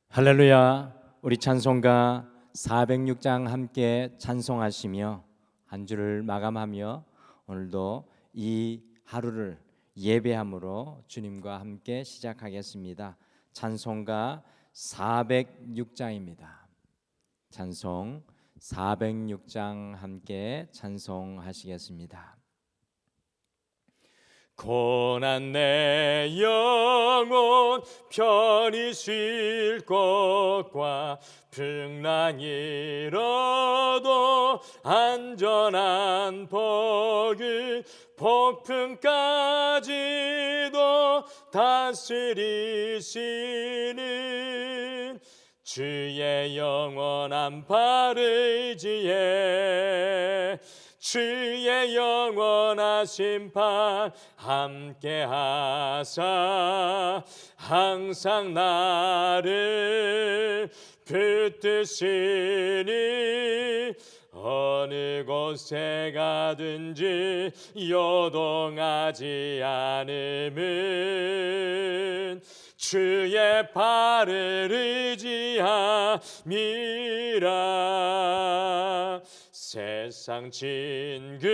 할렐루야. 우리 찬송가 406장 함께 찬송하시며 한 주를 마감하며 오늘도 이 하루를 예배함으로 주님과 함께 시작하겠습니다. 찬송가 406장입니다. 찬송 406장 함께 찬송하시겠습니다. 고난 내 영혼 편히 쉴 것과 풍랑 일어도 안전한 복을 폭풍까지도 다스리시는 주의 영원한 발의지에 주의 영원하신 판 함께하사 항상 나를 붙드시니 어느 곳에 가든지 요동하지 않음은 주의 발을 의지함이라. 세상 친구들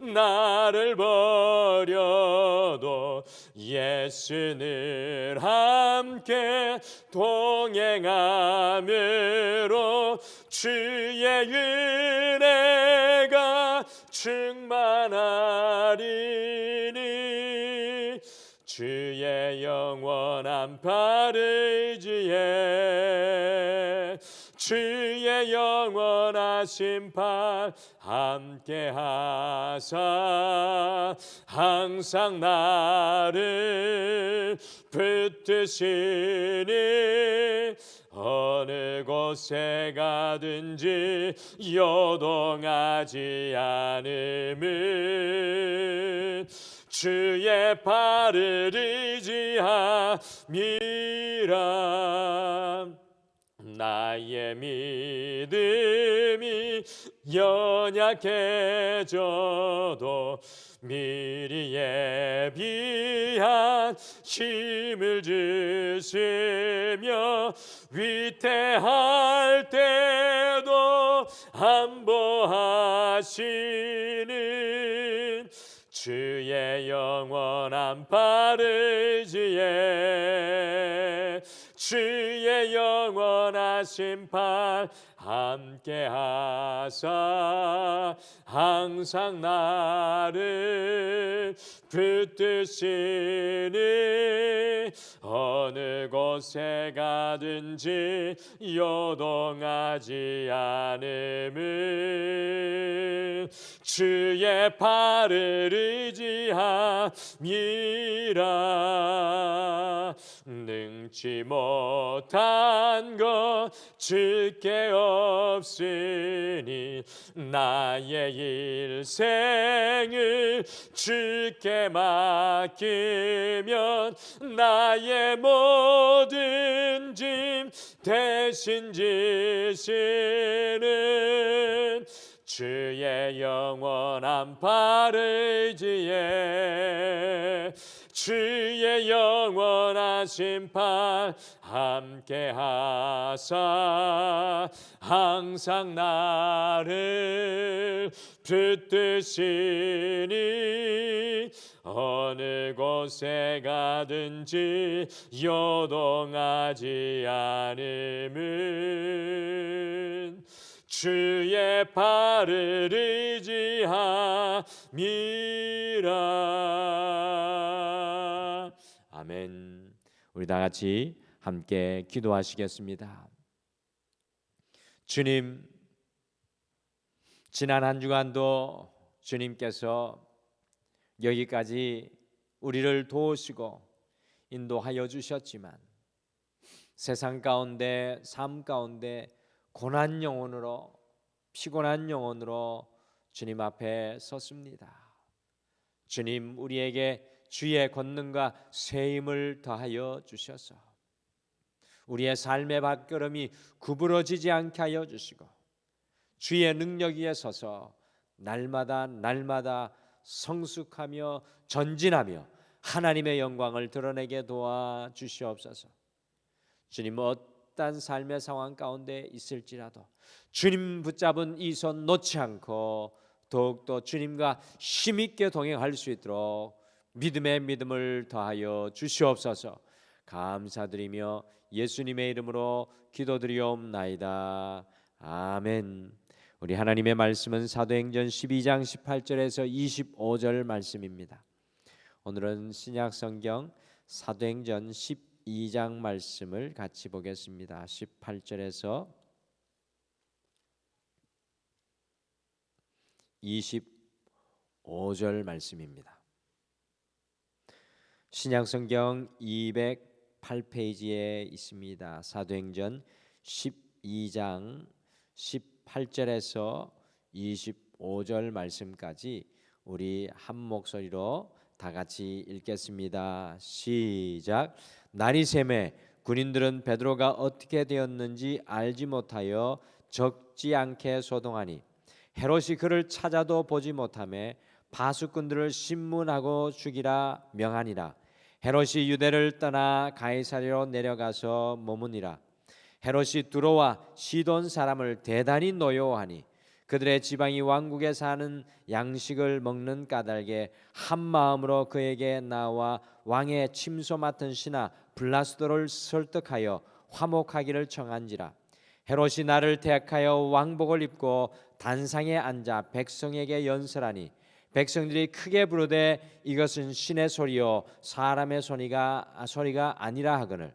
나를 버려도 예수는 함께 동행함으로 주의 은혜가 충만하리니 주의 영원한 발의지에 주의 영원하신 판 함께하사 항상 나를 붙드시니 어느 곳에 가든지 요동하지 않음은 주의 발을 의지함이라. 나의 믿음이 연약해져도 미리 예비한 힘을 주시며 위태할 때도 안보하시는 주의 영원한 발의지에 주의 영원하신 판 함께하사 항상 나를 붙드시니 어느 곳에 가든지 요동하지 않음은 주의 발을 의지함이라. 능치 못한 것 주께 없으니 나의 일생을 주께 맡기면 나의 모든 짐 대신 지시는 주의 영원한 발의지에 주의 영원하신 판 함께하사 항상 나를 붙드시니 어느 곳에 가든지 요동하지 않음은 주의 발을 의지함이라. 아멘. 우리 다 같이 함께 기도하시겠습니다. 주님, 지난 한 주간도 주님께서 여기까지 우리를 도우시고 인도하여 주셨지만 세상 가운데 삶 가운데 고난 영혼으로 피곤한 영혼으로 주님 앞에 섰습니다. 주님, 우리에게 주의 권능과 새 힘을 더하여 주셔서 우리의 삶의 발걸음이 구부러지지 않게 하여 주시고 주의 능력 위에 서서 날마다 성숙하며 전진하며 하나님의 영광을 드러내게 도와주시옵소서. 주님 어떠한 삶의 상황 가운데 있을지라도 주님 붙잡은 이 손 놓지 않고 더욱더 주님과 힘있게 동행할 수 있도록 믿음의 믿음을 더하여 주시옵소서. 감사드리며 예수님의 이름으로 기도드리옵나이다. 아멘. 우리 하나님의 말씀은 사도행전 12장 18절에서 25절 말씀입니다. 오늘은 신약성경 사도행전 12장 말씀을 같이 보겠습니다. 18절에서 25절 말씀입니다. 신약성경 208페이지에 있습니다. 사도행전 12장 18절에서 25절 말씀까지 우리 한 목소리로 다 같이 읽겠습니다. 시작. 날이 새매 군인들은 베드로가 어떻게 되었는지 알지 못하여 적지 않게 소동하니 헤롯이 그를 찾아도 보지 못하매 파수꾼들을 신문하고 죽이라 명하니라. 헤롯이 유대를 떠나 가이사랴로 내려가서 머무니라. 헤롯이 두로와 시돈 사람을 대단히 노여워하니 그들의 지방이 왕국에 사는 양식을 먹는 까닭에 한 마음으로 그에게 나와 왕의 침소 맡은 신하 블라스도를 설득하여 화목하기를 청한지라. 헤롯이 나를 택하여 왕복을 입고 단상에 앉아 백성에게 연설하니 백성들이 크게 부르되 이것은 신의 소리요 사람의 소리가 아니라 하거늘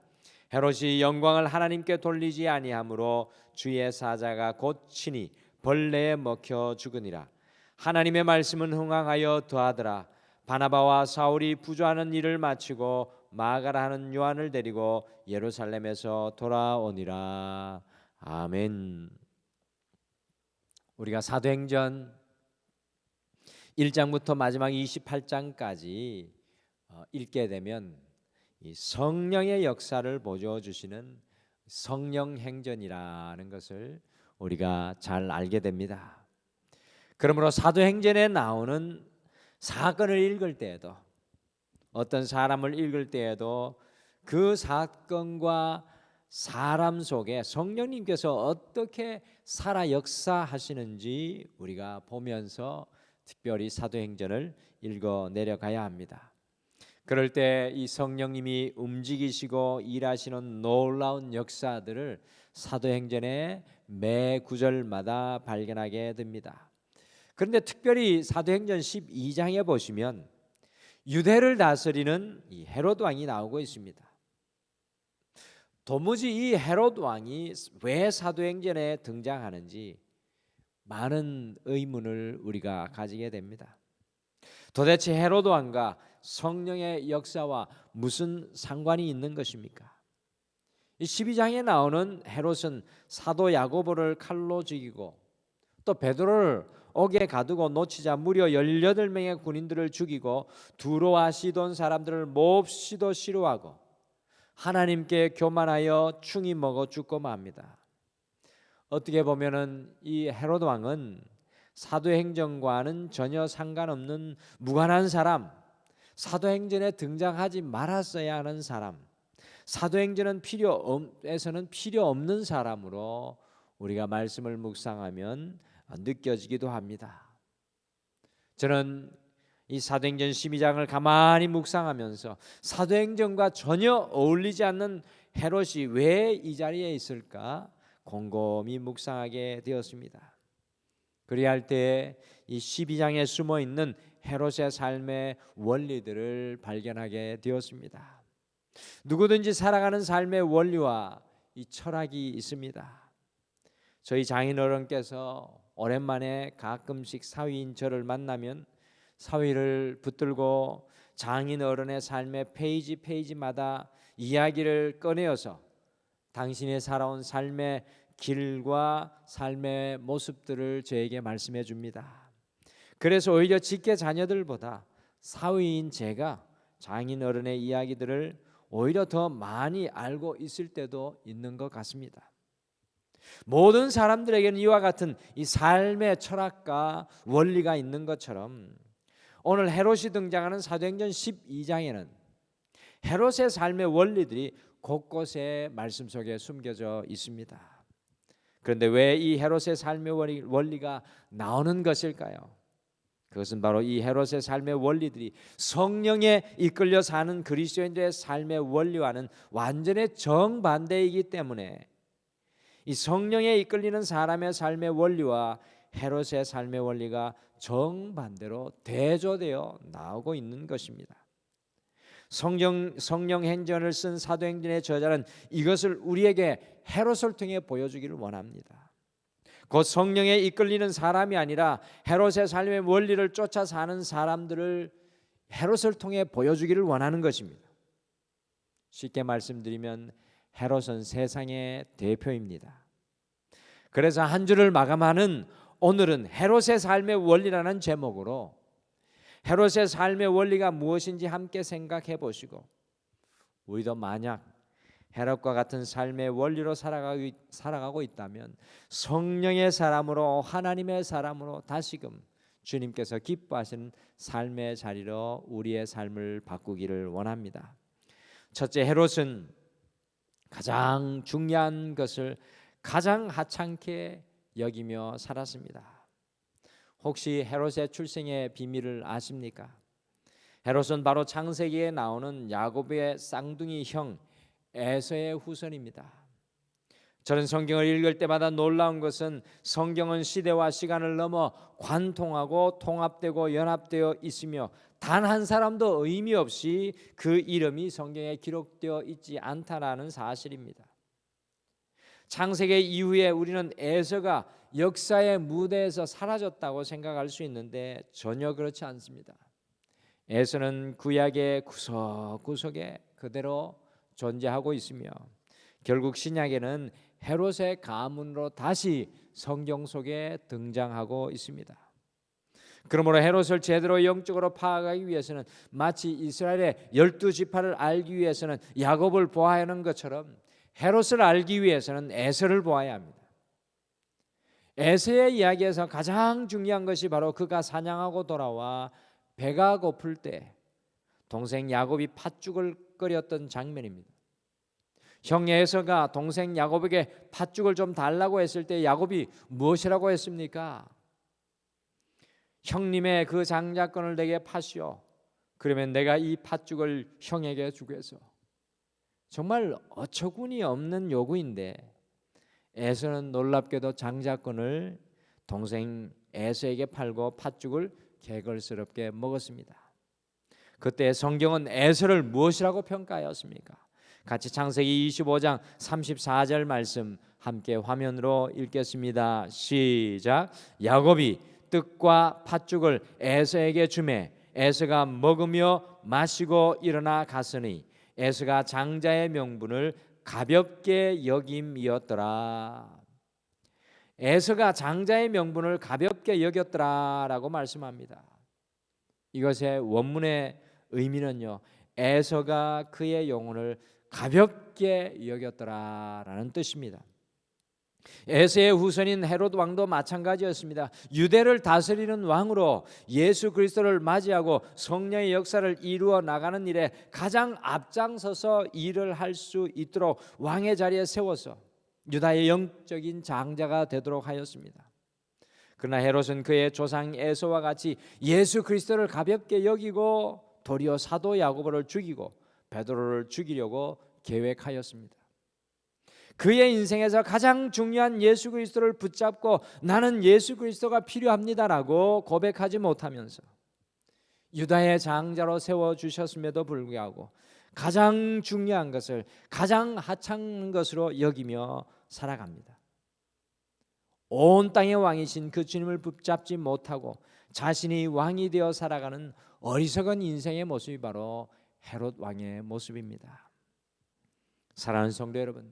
헤롯이 영광을 하나님께 돌리지 아니하므로 주의 사자가 곧 친히 벌레에 먹혀 죽으니라. 하나님의 말씀은 흥황하여 더하더라. 바나바와 사울이 부조하는 일을 마치고 마가라 하는 요한을 데리고 예루살렘에서 돌아오니라. 아멘. 우리가 사도행전 1장부터 마지막 28장까지 읽게 되면 이 성령의 역사를 보여주시는 성령행전이라는 것을 우리가 잘 알게 됩니다. 그러므로 사도행전에 나오는 사건을 읽을 때에도 어떤 사람을 읽을 때에도 그 사건과 사람 속에 성령님께서 어떻게 살아 역사하시는지 우리가 보면서 특별히 사도행전을 읽어 내려가야 합니다. 그럴 때 이 성령님이 움직이시고 일하시는 놀라운 역사들을 사도행전의 매 구절마다 발견하게 됩니다. 그런데 특별히 사도행전 12장에 보시면 유대를 다스리는 이 헤롯 왕이 나오고 있습니다. 도무지 이 헤롯 왕이 왜 사도행전에 등장하는지 많은 의문을 우리가 가지게 됩니다. 도대체 헤롯 왕과 성령의 역사와 무슨 상관이 있는 것입니까? 이 12장에 나오는 헤롯은 사도 야고보를 칼로 죽이고 또 베드로를 옥에 가두고 놓치자 무려 18명의 군인들을 죽이고 두로와 시돈 사람들을 몹시도 싫어하고 하나님께 교만하여 충이 먹어 죽고 맙니다. 어떻게 보면은 이 헤롯 왕은 사도행전과는 전혀 상관없는 무관한 사람, 사도행전에 등장하지 말았어야 하는 사람, 사도행전에서는 필요 없는 사람으로 우리가 말씀을 묵상하면 느껴지기도 합니다. 저는 이 사도행전 12장을 가만히 묵상하면서 사도행전과 전혀 어울리지 않는 헤롯이 왜 이 자리에 있을까 곰곰이 묵상하게 되었습니다. 그리할 때 이 12장에 숨어 있는 헤롯의 삶의 원리들을 발견하게 되었습니다. 누구든지 살아가는 삶의 원리와 이 철학이 있습니다. 저희 장인어른께서 오랜만에 가끔씩 사위인 저를 만나면 사위를 붙들고 장인어른의 삶의 페이지마다 이야기를 꺼내어서 당신이 살아온 삶의 길과 삶의 모습들을 저에게 말씀해 줍니다. 그래서 오히려 직계 자녀들보다 사위인 제가 장인어른의 이야기들을 오히려 더 많이 알고 있을 때도 있는 것 같습니다. 모든 사람들에게는 이와 같은 이 삶의 철학과 원리가 있는 것처럼 오늘 헤롯이 등장하는 사도행전 12장에는 헤롯의 삶의 원리들이 곳곳에 말씀 속에 숨겨져 있습니다. 그런데 왜 이 헤롯의 삶의 원리가 나오는 것일까요? 그것은 바로 이 헤롯의 삶의 원리들이 성령에 이끌려 사는 그리스도인들의 삶의 원리와는 완전히 정반대이기 때문에 이 성령에 이끌리는 사람의 삶의 원리와 헤롯의 삶의 원리가 정반대로 대조되어 나오고 있는 것입니다. 성령 행전을 쓴 사도행전의 저자는 이것을 우리에게 헤롯을 통해 보여주기를 원합니다. 곧 성령에 이끌리는 사람이 아니라 헤롯의 삶의 원리를 쫓아 사는 사람들을 헤롯을 통해 보여주기를 원하는 것입니다. 쉽게 말씀드리면 헤롯은 세상의 대표입니다. 그래서 한 주를 마감하는 오늘은 헤롯의 삶의 원리라는 제목으로 헤롯의 삶의 원리가 무엇인지 함께 생각해 보시고 우리도 만약 헤롯과 같은 삶의 원리로 살아가고 있다면 성령의 사람으로 하나님의 사람으로 다시금 주님께서 기뻐하시는 삶의 자리로 우리의 삶을 바꾸기를 원합니다. 첫째, 헤롯은 가장 중요한 것을 가장 하찮게 여기며 살았습니다. 혹시 헤롯의 출생의 비밀을 아십니까? 헤롯은 바로 창세기에 나오는 야곱의 쌍둥이 형 에서의 후손입니다. 저는 성경을 읽을 때마다 놀라운 것은 성경은 시대와 시간을 넘어 관통하고 통합되고 연합되어 있으며 단 한 사람도 의미 없이 그 이름이 성경에 기록되어 있지 않다라는 사실입니다. 창세기 이후에 우리는 에서가 역사의 무대에서 사라졌다고 생각할 수 있는데 전혀 그렇지 않습니다. 에서는 구약의 구석구석에 그대로 존재하고 있으며 결국 신약에는 헤롯의 가문으로 다시 성경 속에 등장하고 있습니다. 그러므로 헤롯을 제대로 영적으로 파악하기 위해서는 마치 이스라엘의 12지파를 알기 위해서는 야곱을 보아야 하는 것처럼 헤롯을 알기 위해서는 에서를 보아야 합니다. 에서의 이야기에서 가장 중요한 것이 바로 그가 사냥하고 돌아와 배가 고플 때 동생 야곱이 팥죽을 끓였던 장면입니다. 형 에서가 동생 야곱에게 팥죽을 좀 달라고 했을 때 야곱이 무엇이라고 했습니까? 형님의 그 장자권을 내게 파시오. 그러면 내가 이 팥죽을 형에게 주겠소. 정말 어처구니 없는 요구인데 에서는 놀랍게도 장자권을 동생 에서에게 팔고 팥죽을 개걸스럽게 먹었습니다. 그때 성경은 에서를 무엇이라고 평가하였습니까? 같이 창세기 25장 34절 말씀 함께 화면으로 읽겠습니다. 시작. 야곱이 떡과 팥죽을 에서에게 주매 에서가 먹으며 마시고 일어나 갔으니 에서가 장자의 명분을 가볍게 여김이었더라. 에서가 장자의 명분을 가볍게 여겼더라라고 말씀합니다. 이것의 원문의 의미는요, 에서가 그의 영혼을 가볍게 여겼더라라는 뜻입니다. 에서의 후손인 헤롯 왕도 마찬가지였습니다. 유대를 다스리는 왕으로 예수 그리스도를 맞이하고 성령의 역사를 이루어 나가는 일에 가장 앞장서서 일을 할 수 있도록 왕의 자리에 세워서 유다의 영적인 장자가 되도록 하였습니다. 그러나 헤롯은 그의 조상 에서와 같이 예수 그리스도를 가볍게 여기고 도리어 사도 야고보를 죽이고 베드로를 죽이려고 계획하였습니다. 그의 인생에서 가장 중요한 예수 그리스도를 붙잡고 나는 예수 그리스도가 필요합니다라고 고백하지 못하면서 유다의 장자로 세워주셨음에도 불구하고 가장 중요한 것을 가장 하찮은 것으로 여기며 살아갑니다. 온 땅의 왕이신 그 주님을 붙잡지 못하고 자신이 왕이 되어 살아가는 어리석은 인생의 모습이 바로 헤롯 왕의 모습입니다. 사랑하는 성도 여러분,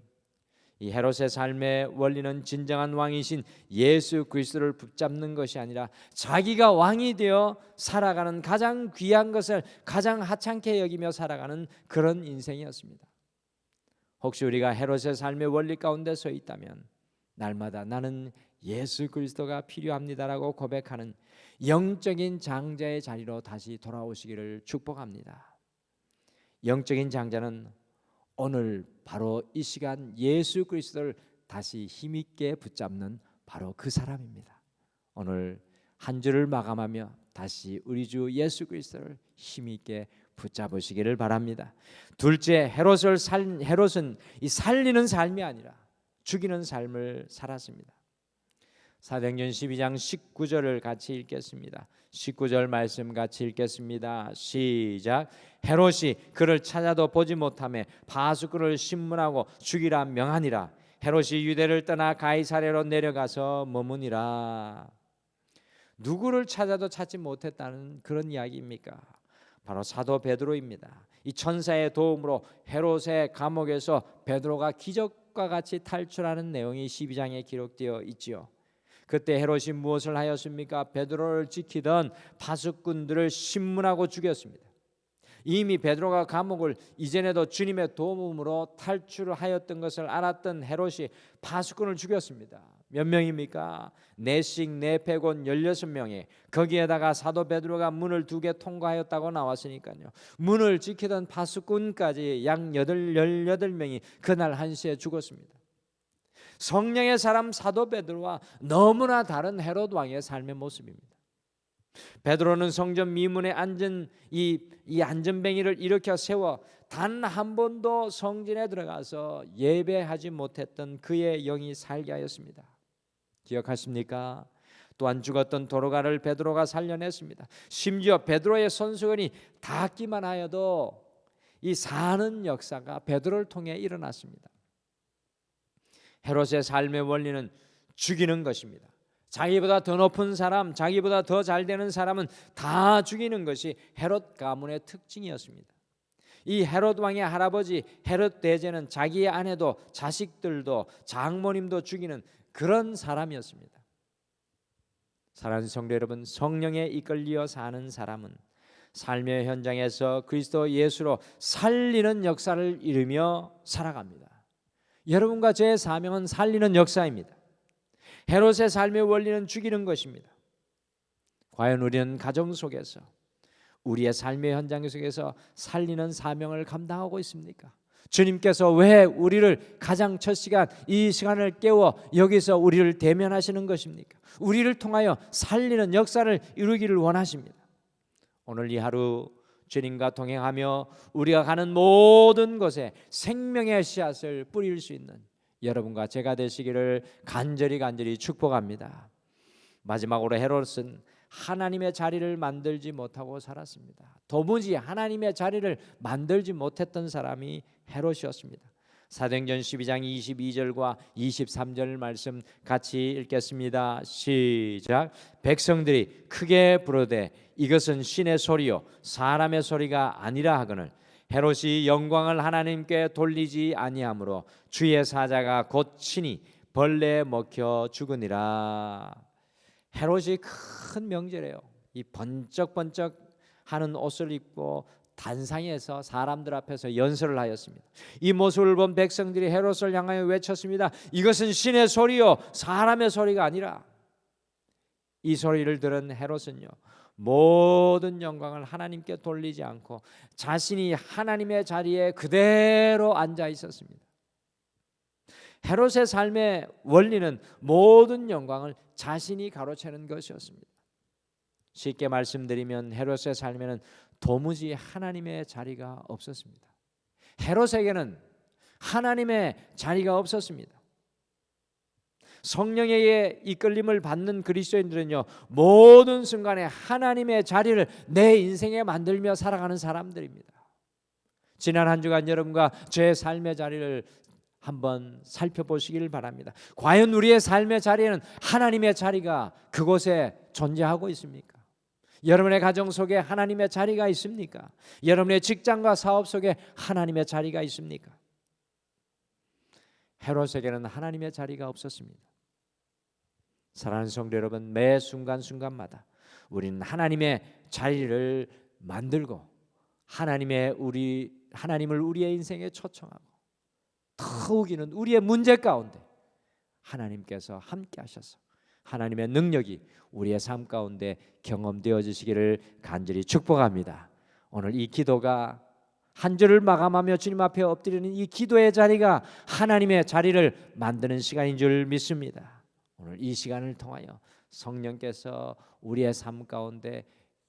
이 헤롯의 삶의 원리는 진정한 왕이신 예수 그리스도를 붙잡는 것이 아니라 자기가 왕이 되어 살아가는 가장 귀한 것을 가장 하찮게 여기며 살아가는 그런 인생이었습니다. 혹시 우리가 헤롯의 삶의 원리 가운데 서 있다면 날마다 나는 예수 그리스도가 필요합니다라고 고백하는 영적인 장자의 자리로 다시 돌아오시기를 축복합니다. 영적인 장자는 오늘 바로 이 시간 예수 그리스도를 다시 힘있게 붙잡는 바로 그 사람입니다. 오늘 한 주를 마감하며 다시 우리 주 예수 그리스도를 힘있게 붙잡으시기를 바랍니다. 둘째, 헤롯은 이 살리는 삶이 아니라 죽이는 삶을 살았습니다. 사도행전 12장 19절을 같이 읽겠습니다. 19절 말씀 같이 읽겠습니다. 시작. 헤롯이 그를 찾아도 보지 못하며 바수꾼을 신문하고 죽이라 명하니라. 헤롯이 유대를 떠나 가이사랴로 내려가서 머무니라. 누구를 찾아도 찾지 못했다는 그런 이야기입니까? 바로 사도 베드로입니다. 이 천사의 도움으로 헤롯의 감옥에서 베드로가 기적과 같이 탈출하는 내용이 12장에 기록되어 있지요. 그때 헤롯이 무엇을 하였습니까? 베드로를 지키던 파수꾼들을 신문하고 죽였습니다. 이미 베드로가 감옥을 이전에도 주님의 도움으로 탈출하였던 것을 알았던 헤롯이 파수꾼을 죽였습니다. 몇 명입니까? 내식 네패곤 16명에 거기에다가 사도 베드로가 문을 2개 통과하였다고 나왔으니까요. 문을 지키던 파수꾼까지 약 18명이 그날 한시에 죽었습니다. 성령의 사람 사도 베드로와 너무나 다른 헤롯 왕의 삶의 모습입니다. 베드로는 성전 미문에 앉은 이 안전뱅이를 일으켜 세워 단 한 번도 성전에 들어가서 예배하지 못했던 그의 영이 살게 하였습니다. 기억하십니까? 또한 죽었던 도로가를 베드로가 살려냈습니다. 심지어 베드로의 손수건이 닿기만 하여도 이 사는 역사가 베드로를 통해 일어났습니다. 헤롯의 삶의 원리는 죽이는 것입니다. 자기보다 더 높은 사람, 자기보다 더 잘 되는 사람은 다 죽이는 것이 헤롯 가문의 특징이었습니다. 이 헤롯 왕의 할아버지 헤롯 대제는 자기의 아내도 자식들도 장모님도 죽이는 그런 사람이었습니다. 사랑하는 성도 여러분, 성령에 이끌려 사는 사람은 삶의 현장에서 그리스도 예수로 살리는 역사를 이루며 살아갑니다. 여러분과 제 사명은 살리는 역사입니다. 헤롯의 삶의 원리는 죽이는 것입니다. 과연 우리는 가정 속에서 우리의 삶의 현장 속에서 살리는 사명을 감당하고 있습니까? 주님께서 왜 우리를 가장 첫 시간 이 시간을 깨워 여기서 우리를 대면하시는 것입니까? 우리를 통하여 살리는 역사를 이루기를 원하십니다. 오늘 이 하루 주님과 동행하며 우리가 가는 모든 곳에 생명의 씨앗을 뿌릴 수 있는 여러분과 제가 되시기를 간절히 축복합니다. 마지막으로 헤롯은 하나님의 자리를 만들지 못하고 살았습니다. 도무지 하나님의 자리를 만들지 못했던 사람이 헤롯이었습니다. 사도행전 12장 22절과 23절 말씀 같이 읽겠습니다. 시작. 백성들이 크게 부르되 이것은 신의 소리요 사람의 소리가 아니라 하거늘 헤롯이 영광을 하나님께 돌리지 아니하므로 주의 사자가 곧 친히 벌레에 먹혀 죽으니라. 헤롯이 큰 명절에요. 이 번쩍번쩍 하는 옷을 입고 단상에서 사람들 앞에서 연설을 하였습니다. 이 모습을 본 백성들이 헤롯을 향하여 외쳤습니다. 이것은 신의 소리요 사람의 소리가 아니라. 이 소리를 들은 헤롯은요 모든 영광을 하나님께 돌리지 않고 자신이 하나님의 자리에 그대로 앉아 있었습니다. 헤롯의 삶의 원리는 모든 영광을 자신이 가로채는 것이었습니다. 쉽게 말씀드리면 헤롯의 삶에는 도무지 하나님의 자리가 없었습니다. 헤롯에게는 하나님의 자리가 없었습니다. 성령의 이끌림을 받는 그리스도인들은요 모든 순간에 하나님의 자리를 내 인생에 만들며 살아가는 사람들입니다. 지난 한 주간 여러분과 제 삶의 자리를 한번 살펴보시길 바랍니다. 과연 우리의 삶의 자리에는 하나님의 자리가 그곳에 존재하고 있습니까? 여러분의 가정 속에 하나님의 자리가 있습니까? 여러분의 직장과 사업 속에 하나님의 자리가 있습니까? 헤롯에게는 하나님의 자리가 없었습니다. 사랑하는 성도 여러분, 매 순간순간마다 우리는 하나님의 자리를 만들고 하나님을 우리의 인생에 초청하고 더욱이는 우리의 문제 가운데 하나님께서 함께 하셔서 하나님의 능력이 우리의 삶 가운데 경험되어 주시기를 간절히 축복합니다. 오늘 이 기도가 한 주를 마감하며 주님 앞에 엎드리는 이 기도의 자리가 하나님의 자리를 만드는 시간인 줄 믿습니다. 오늘 이 시간을 통하여 성령께서 우리의 삶 가운데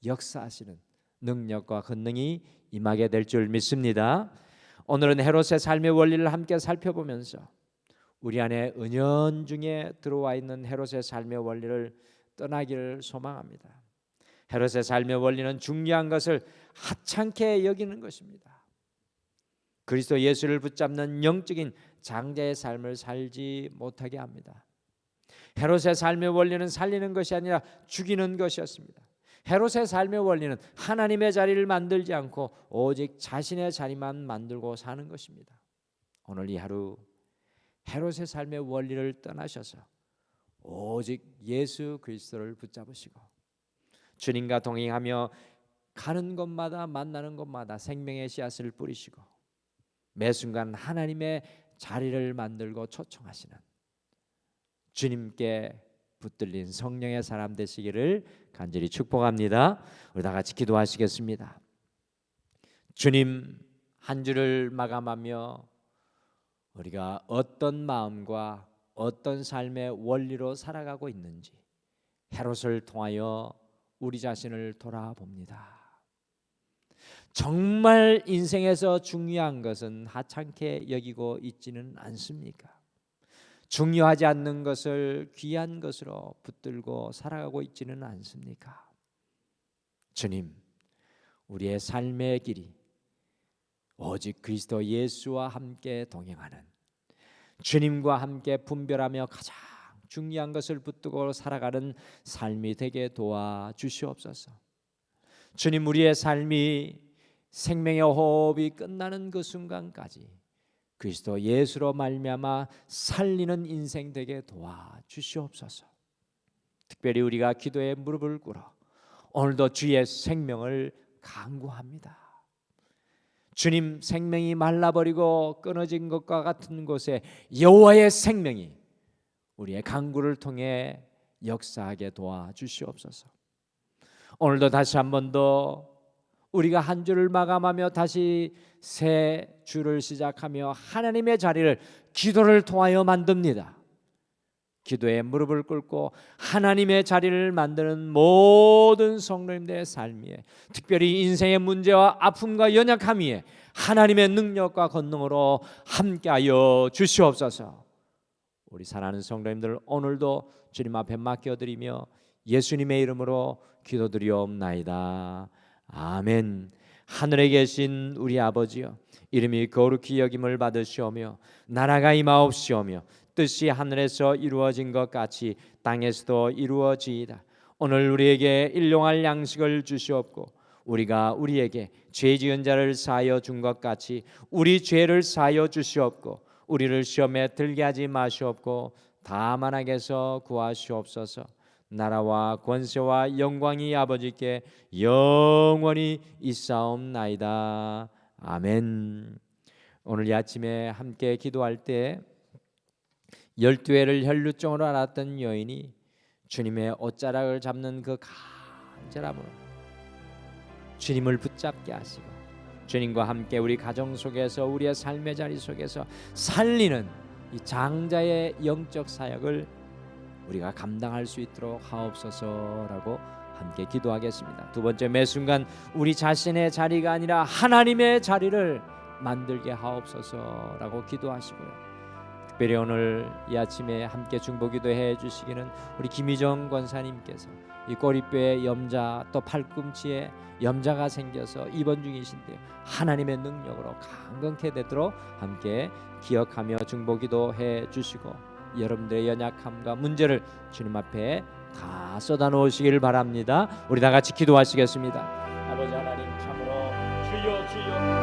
역사하시는 능력과 권능이 임하게 될 줄 믿습니다. 오늘은 헤롯의 삶의 원리를 함께 살펴보면서 우리 안에 은연중에 들어와 있는 헤롯의 삶의 원리를 떠나기를 소망합니다. 헤롯의 삶의 원리는 중요한 것을 하찮게 여기는 것입니다. 그리스도 예수를 붙잡는 영적인 장자의 삶을 살지 못하게 합니다. 헤롯의 삶의 원리는 살리는 것이 아니라 죽이는 것이었습니다. 헤롯의 삶의 원리는 하나님의 자리를 만들지 않고 오직 자신의 자리만 만들고 사는 것입니다. 오늘 이 하루 헤롯의 삶의 원리를 떠나셔서 오직 예수 그리스도를 붙잡으시고 주님과 동행하며 가는 곳마다 만나는 곳마다 생명의 씨앗을 뿌리시고 매 순간 하나님의 자리를 만들고 초청하시는 주님께 붙들린 성령의 사람 되시기를 간절히 축복합니다. 우리 다 같이 기도하시겠습니다. 주님, 한 주를 마감하며 우리가 어떤 마음과 어떤 삶의 원리로 살아가고 있는지 헤롯을 통하여 우리 자신을 돌아봅니다. 정말 인생에서 중요한 것은 하찮게 여기고 있지는 않습니까? 중요하지 않는 것을 귀한 것으로 붙들고 살아가고 있지는 않습니까? 주님, 우리의 삶의 길이 오직 그리스도 예수와 함께 동행하는 주님과 함께 분별하며 가장 중요한 것을 붙들고 살아가는 삶이 되게 도와주시옵소서. 주님, 우리의 삶이 생명의 호흡이 끝나는 그 순간까지 그리스도 예수로 말미암아 살리는 인생 되게 도와주시옵소서. 특별히 우리가 기도에 무릎을 꿇어 오늘도 주의 생명을 간구합니다. 주님, 생명이 말라버리고 끊어진 것과 같은 곳에 여호와의 생명이 우리의 간구를 통해 역사하게 도와주시옵소서. 오늘도 다시 한 번 더 우리가 한 주를 마감하며 다시 새 주를 시작하며 하나님의 자리를 기도를 통하여 만듭니다. 기도에 무릎을 꿇고 하나님의 자리를 만드는 모든 성도님들의 삶에, 특별히 인생의 문제와 아픔과 연약함 위에 하나님의 능력과 권능으로 함께하여 주시옵소서. 우리 사랑하는 성도님들, 오늘도 주님 앞에 맡겨드리며 예수님의 이름으로 기도드리옵나이다. 아멘. 하늘에 계신 우리 아버지여, 이름이 거룩히 여김을 받으시오며 나라가 임하옵시오며 뜻이 하늘에서 이루어진 것 같이 땅에서도 이루어지이다. 오늘 우리에게 일용할 양식을 주시옵고 우리가 우리에게 죄 지은 자를 사하여 준 것 같이 우리 죄를 사하여 주시옵고 우리를 시험에 들게 하지 마시옵고 다만 악에서 구하시옵소서. 나라와 권세와 영광이 아버지께 영원히 있사옵나이다. 아멘. 오늘 이 아침에 함께 기도할 때 12회를 혈루증으로 앓았던 여인이 주님의 옷자락을 잡는 그 간절함으로 주님을 붙잡게 하시고 주님과 함께 우리 가정 속에서 우리의 삶의 자리 속에서 살리는 이 장자의 영적 사역을 우리가 감당할 수 있도록 하옵소서라고 함께 기도하겠습니다. 두 번째, 매 순간 우리 자신의 자리가 아니라 하나님의 자리를 만들게 하옵소서라고 기도하시고요. 특별히 오늘 이 아침에 함께 중보기도해 주시기는 우리 김희정 권사님께서 이 꼬리뼈에 염자 또 팔꿈치에 염자가 생겨서 입원 중이신데 하나님의 능력으로 강건케 되도록 함께 기억하며 중보기도해 주시고 여러분들의 연약함과 문제를 주님 앞에 다 쏟아놓으시길 바랍니다. 우리 다 같이 기도하시겠습니다. 아버지 하나님, 참으로 주여 주여